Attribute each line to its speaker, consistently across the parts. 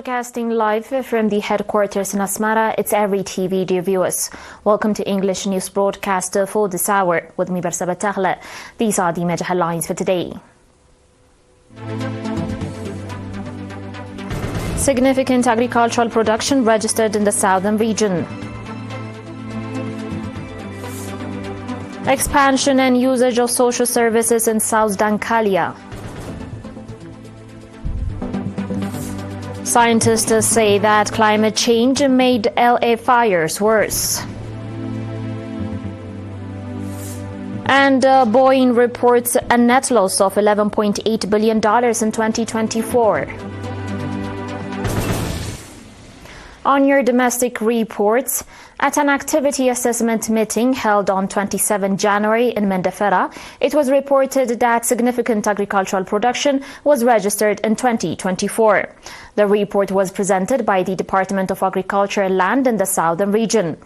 Speaker 1: Broadcasting live from the headquarters in Asmara, it's ERi-TV, dear viewers. Welcome to English News Broadcast for this hour with me, Barsaba Taghla. These are the major headlines for today. Significant agricultural production registered in the southern region. Expansion and usage of social services in South Dankalia. Scientists say that climate change made LA fires worse. And Boeing reports a net loss of $11.8 billion in 2024. On your domestic reports, at an activity assessment meeting held on 27 January in Mendefera, it was reported that significant agricultural production was registered in 2024. The report was presented by the Department of Agriculture and Land in the southern region.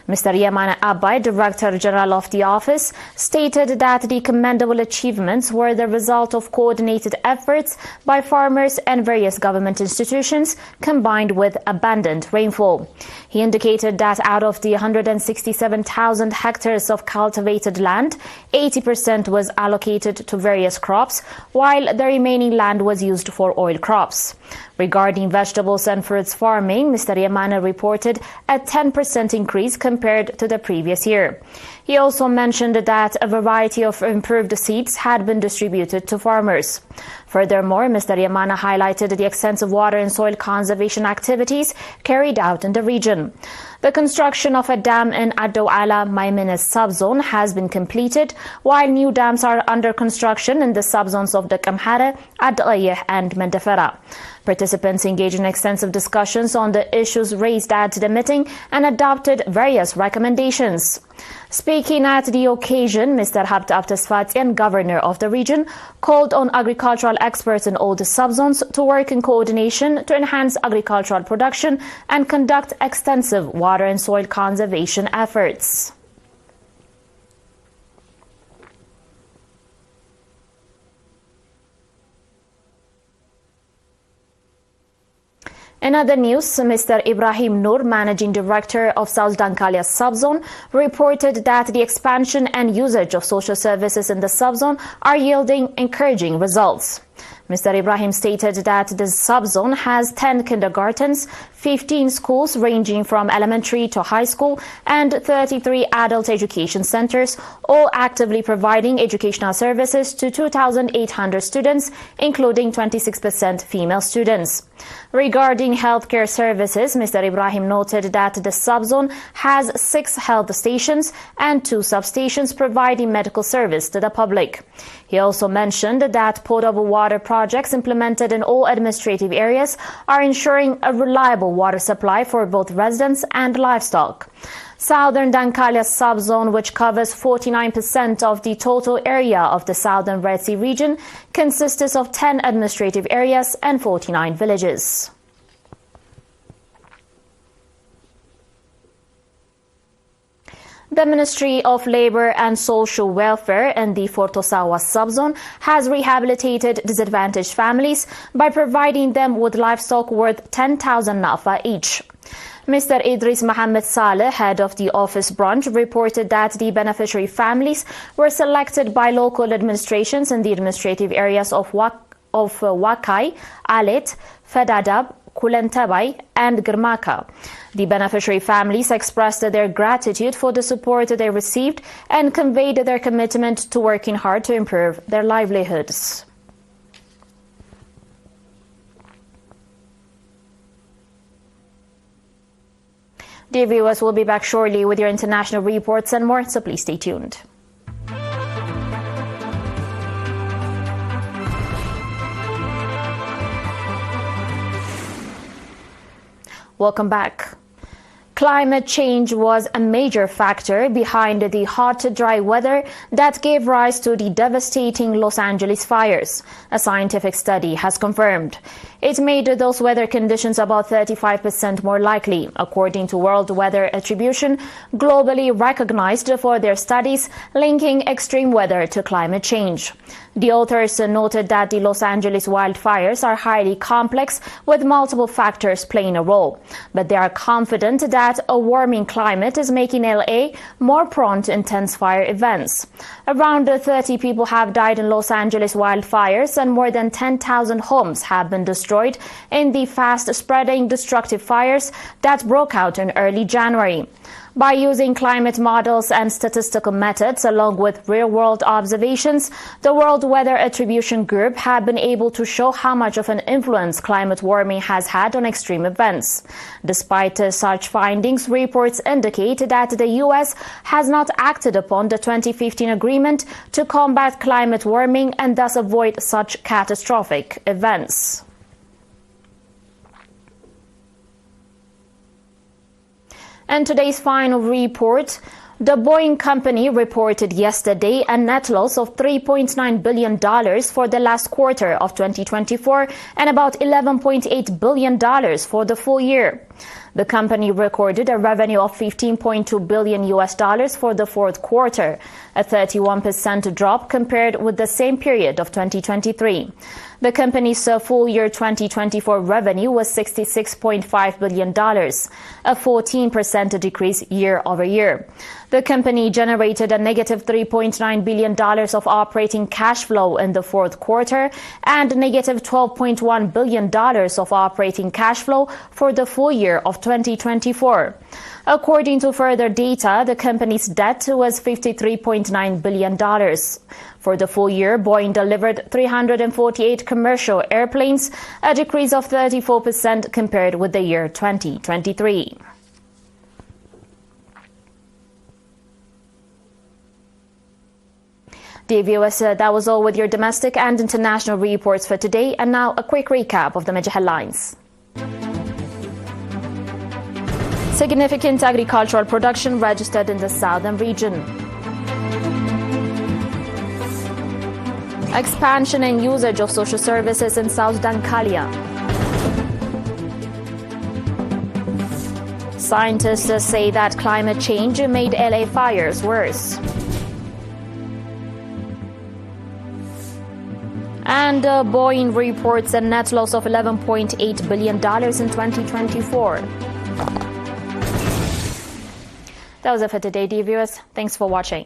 Speaker 1: Mr. Yaman Abai, Director General of the office, stated that the commendable achievements were the result of coordinated efforts by farmers and various government institutions combined with abundant rainfall. He indicated that out of the 167,000 hectares of cultivated land, 80% was allocated to various crops, while the remaining land was used for oil crops. Regarding vegetables and fruits farming, Mr. Yamana reported a 10% increase compared to the previous year. He also mentioned that a variety of improved seeds had been distributed to farmers. Furthermore, Mr. Yamana highlighted the extensive water and soil conservation activities carried out in the region. The construction of a dam in Addo-Ala Maimenes subzone has been completed, while new dams are under construction in the subzones of Dakamhara, Ad-Ghayeh and Mendefera. Participants engaged in extensive discussions on the issues raised at the meeting and adopted various recommendations. Speaking at the occasion, Mr. Habd Abdesfatian, governor of the region, called on agricultural experts in all the subzones to work in coordination to enhance agricultural production and conduct extensive water and soil conservation efforts. In other news, Mr. Ibrahim Noor, Managing Director of South Dankalia subzone, reported that the expansion and usage of social services in the subzone are yielding encouraging results. Mr. Ibrahim stated that the subzone has 10 kindergartens, 15 schools ranging from elementary to high school, and 33 adult education centers, all actively providing educational services to 2,800 students, including 26% female students. Regarding healthcare services, Mr. Ibrahim noted that the subzone has 6 health stations and 2 substations providing medical service to the public. He also mentioned that potable water projects implemented in all administrative areas are ensuring a reliable water supply for both residents and livestock. Southern Dankalia subzone, which covers 49% of the total area of the southern Red Sea region, consists of 10 administrative areas and 49 villages. The Ministry of Labour and Social Welfare in the Fortosawa subzone has rehabilitated disadvantaged families by providing them with livestock worth 10,000 nafa each. Mr. Idris Mohammed Saleh, head of the office branch, reported that the beneficiary families were selected by local administrations in the administrative areas of Wakai, Alet, Fedadab, Kulantabai and Girmaka. The beneficiary families expressed their gratitude for the support they received and conveyed their commitment to working hard to improve their livelihoods. Dear viewers, we'll be back shortly with your international reports and more, so please stay tuned. Welcome back. Climate change was a major factor behind the hot, dry weather that gave rise to the devastating Los Angeles fires, a scientific study has confirmed. It made those weather conditions about 35% more likely, according to World Weather Attribution, globally recognized for their studies linking extreme weather to climate change. The authors noted that the Los Angeles wildfires are highly complex, with multiple factors playing a role. But they are confident that a warming climate is making LA more prone to intense fire events. Around 30 people have died in Los Angeles wildfires, and more than 10,000 homes have been destroyed in the fast-spreading destructive fires that broke out in early January. By using climate models and statistical methods along with real-world observations, the World Weather Attribution Group have been able to show how much of an influence climate warming has had on extreme events. Despite such findings, reports indicate that the U.S. has not acted upon the 2015 agreement to combat climate warming and thus avoid such catastrophic events. And today's final report, the Boeing company reported yesterday a net loss of $3.9 billion for the last quarter of 2024 and about $11.8 billion for the full year. The company recorded a revenue of $15.2 billion for the fourth quarter, a 31% drop compared with the same period of 2023. The company's full year 2024 revenue was $66.5 billion, a 14% decrease year over year. The company generated a negative $3.9 billion of operating cash flow in the fourth quarter and negative $12.1 billion of operating cash flow for the full year of 2024. According to further data, the company's debt was $53.9 billion. For the full year, Boeing delivered 348 commercial airplanes, a decrease of 34% compared with the year 2023. Dear viewers, that was all with your domestic and international reports for today. And now a quick recap of the major headlines. Significant agricultural production registered in the southern region. Expansion and usage of social services in South Dankalia. Scientists say that climate change made LA fires worse. And Boeing reports a net loss of $11.8 billion in 2024. That was it for today, dear viewers. Thanks for watching.